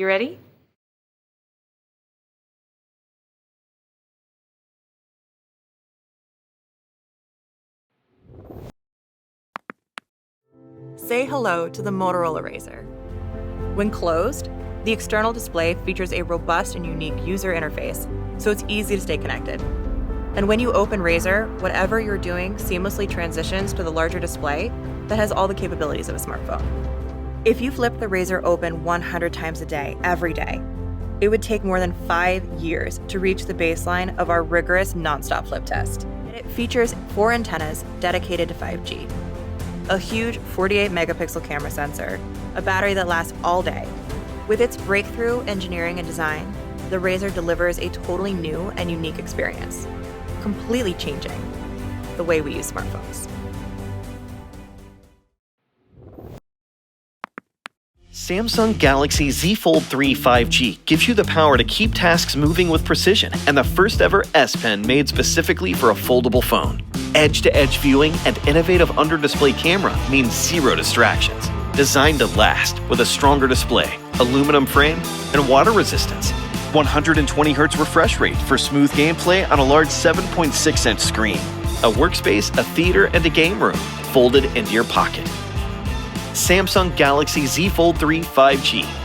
You ready? Say hello to the Motorola Razr. When closed, the external display features a robust and unique user interface, so it's easy to stay connected. And when you open Razr, whatever you're doing seamlessly transitions to the larger display that has all the capabilities of a smartphone. If you flip the Razr open 100 times a day, every day, it would take more than 5 years to reach the baseline of our rigorous nonstop flip test. It features 4 antennas dedicated to 5G, a huge 48-megapixel camera sensor, a battery that lasts all day. With its breakthrough engineering and design, the Razr delivers a totally new and unique experience, completely changing the way we use smartphones. Samsung Galaxy Z Fold 3 5G gives you the power to keep tasks moving with precision and the first ever S Pen made specifically for a foldable phone. Edge-to-edge viewing and innovative under-display camera means zero distractions. Designed to last with a stronger display, aluminum frame, and water resistance. 120Hz refresh rate for smooth gameplay on a large 7.6-inch screen. A workspace, a theater, and a game room folded into your pocket. Samsung Galaxy Z Fold 3 5G.